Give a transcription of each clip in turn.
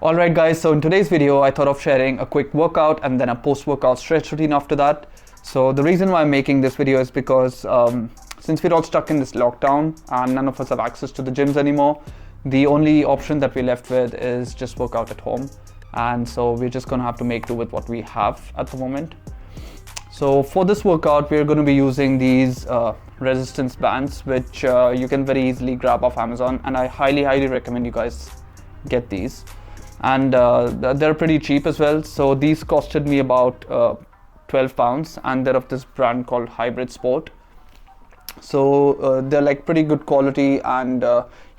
Alright guys, so in today's video I thought of sharing a quick workout and then a post-workout stretch routine after that. So the reason why I'm making this video is because since we're all stuck in this lockdown and none of us have access to the gyms anymore, the only option that we're left with is just work out at home. And so we're just gonna have to make do with what we have at the moment. So for this workout, we're going to be using these resistance bands, which you can very easily grab off Amazon, and I highly recommend you guys get these. And they're pretty cheap as well. So these costed me about 12 pounds, and they're of this brand called Hybrid Sport. So they're like pretty good quality, and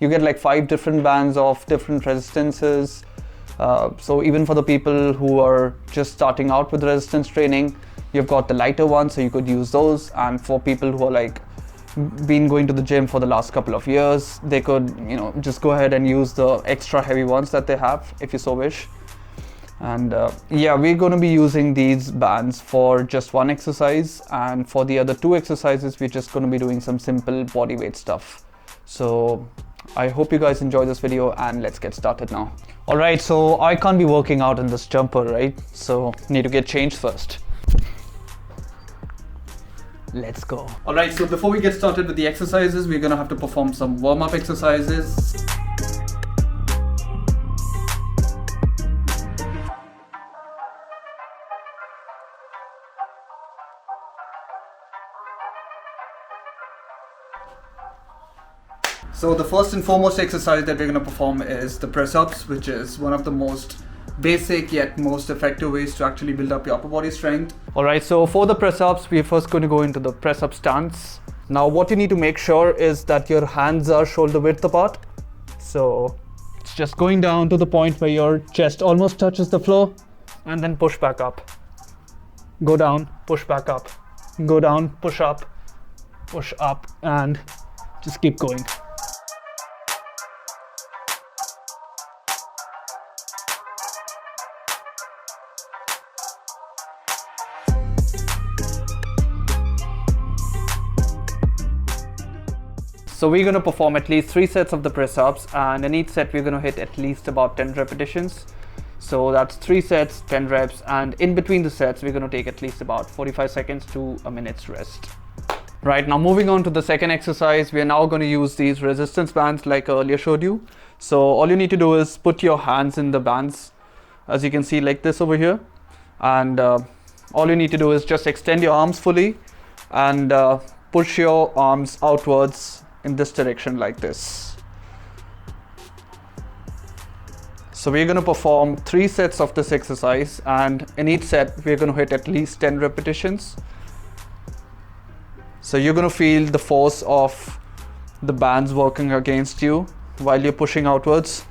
you get like 5 different bands of different resistances. So even for the people who are just starting out with resistance training, you've got the lighter ones, so you could use those. And for people who are like been going to the gym for the last couple of years, they could, just go ahead and use the extra heavy ones that they have if you so wish. And yeah, we're going to be using these bands for just one exercise, and for the other 2 exercises we're just going to be doing some simple body weight stuff. So I hope you guys enjoy this video, and let's get started now. Alright, so I can't be working out in this jumper, right? So need to get changed first. Let's go. Alright, so before we get started with the exercises, we're gonna have to perform some warm-up exercises. So the first and foremost exercise that we're going to perform is the press-ups, which is one of the most basic yet most effective ways to actually build up your upper body strength. Alright, so for the press-ups, we're first going to go into the press-up stance. Now what you need to make sure is that your hands are shoulder width apart. So it's just going down to the point where your chest almost touches the floor, and then push back up. Go down, push back up. Go down, push up, and just keep going. So we're going to perform at least 3 sets of the press-ups, and in each set we're going to hit at least about 10 repetitions. So that's 3 sets, 10 reps, and in between the sets we're going to take at least about 45 seconds to a minute's rest. Right, now moving on to the second exercise, we are now going to use these resistance bands like I earlier showed you. So all you need to do is put your hands in the bands, as you can see, like this over here. And all you need to do is just extend your arms fully and push your arms outwards in this direction like this. So we're going to perform 3 sets of this exercise, and in each set we're going to hit at least 10 repetitions. So you're going to feel the force of the bands working against you while you're pushing outwards.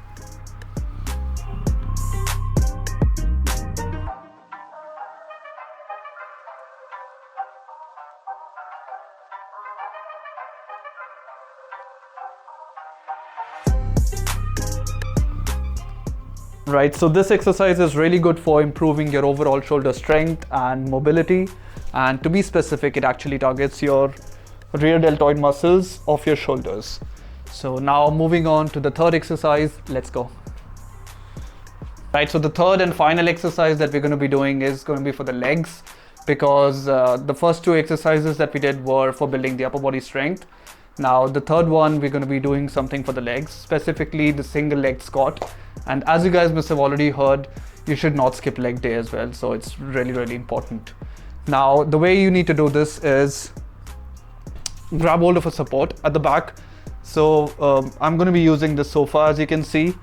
Right, so this exercise is really good for improving your overall shoulder strength and mobility, and to be specific, it actually targets your rear deltoid muscles of your shoulders. So now moving on to the third exercise, let's go. Right, so the third and final exercise that we're going to be doing is going to be for the legs, because the first 2 exercises that we did were for building the upper body strength. Now the third one, we're going to be doing something for the legs, specifically the single leg squat. And as you guys must have already heard, you should not skip leg day as well. So it's really important. Now the way you need to do this is grab hold of a support at the back. So I'm going to be using this sofa, as you can see.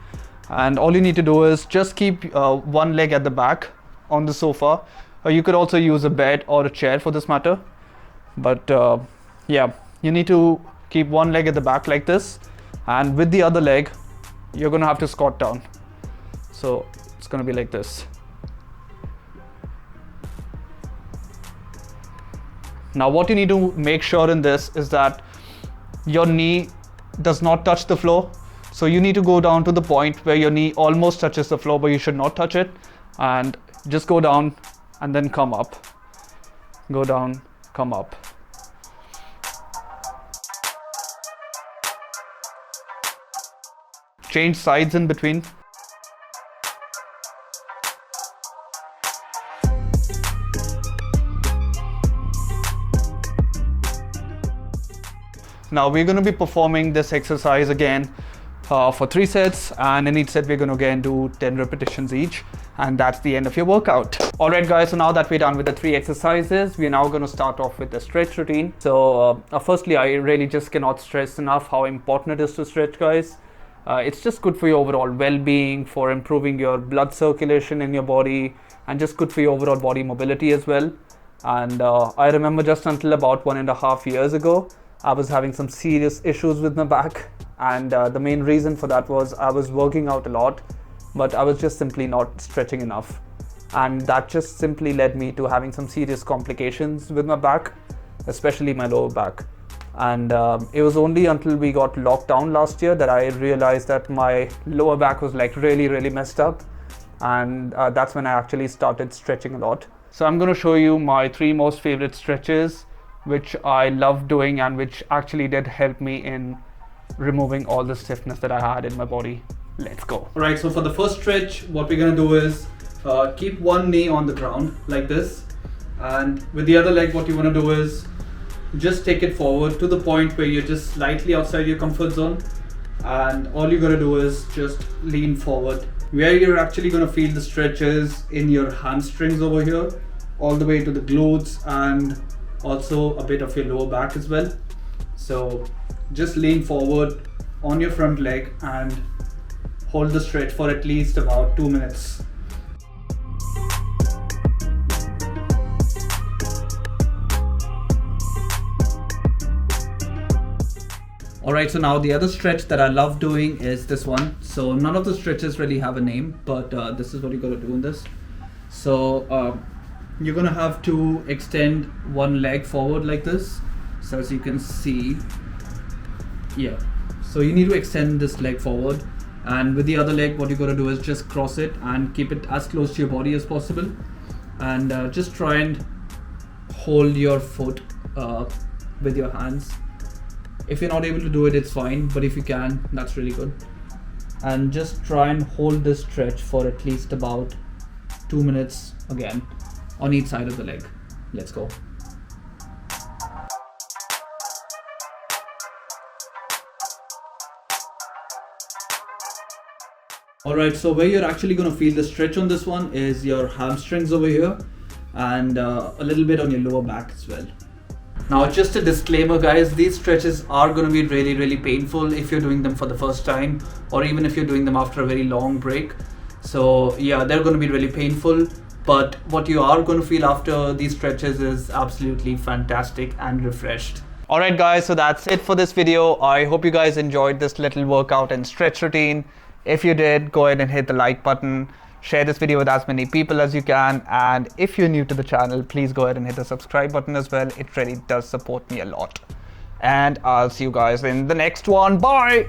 And all you need to do is just keep one leg at the back on the sofa. You could also use a bed or a chair for this matter. But yeah, you need to keep one leg at the back like this, and with the other leg you're going to have to squat down. So it's going to be like this. Now what you need to make sure in this is that your knee does not touch the floor. So you need to go down to the point where your knee almost touches the floor, but you should not touch it, and just go down and then come up. Go down, come up. change sides in between. Now we're going to be performing this exercise again for 3 sets, and in each set we're going to again do 10 repetitions each, and that's the end of your workout. Alright guys, so now that we're done with the 3 exercises, we're now going to start off with the stretch routine. So firstly, I really just cannot stress enough how important it is to stretch, guys. It's just good for your overall well-being, for improving your blood circulation in your body, and just good for your overall body mobility as well. And I remember just until about 1.5 years ago, I was having some serious issues with my back, and the main reason for that was I was working out a lot, but I was just simply not stretching enough, and that just simply led me to having some serious complications with my back, especially my lower back. And it was only until we got locked down last year that I realized that my lower back was like really messed up, and that's when I actually started stretching a lot. So I'm going to show you my 3 most favorite stretches which I love doing and which actually did help me in removing all the stiffness that I had in my body. Let's go. Alright, so for the first stretch, what we're going to do is keep one knee on the ground like this, and with the other leg what you want to do is just take it forward to the point where you're just slightly outside your comfort zone, and all you got to do is just lean forward. Where you're actually going to feel the stretches in your hamstrings over here, all the way to the glutes, and also a bit of your lower back as well. So just lean forward on your front leg and hold the stretch for at least about 2 minutes. Alright, so now the other stretch that I love doing is this one. So none of the stretches really have a name, but this is what you got to do in this. So you're gonna have to extend one leg forward like this. So as you can see, yeah, so you need to extend this leg forward, and with the other leg what you got to do is just cross it and keep it as close to your body as possible, and just try and hold your foot with your hands. If you're not able to do it, it's fine, but if you can, that's really good. And just try and hold this stretch for at least about 2 minutes again on each side of the leg. Let's go. Alright, so where you're actually going to feel the stretch on this one is your hamstrings over here, and a little bit on your lower back as well. Now just a disclaimer guys, these stretches are going to be really painful if you're doing them for the first time, or even if you're doing them after a very long break. So yeah, they're going to be really painful, but what you are going to feel after these stretches is absolutely fantastic and refreshed. Alright guys, so that's it for this video. I hope you guys enjoyed this little workout and stretch routine. If you did, go ahead and hit the like button. Share this video with as many people as you can, and if you're new to the channel, please go ahead and hit the subscribe button as well. It really does support me a lot. And I'll see you guys in the next one. Bye!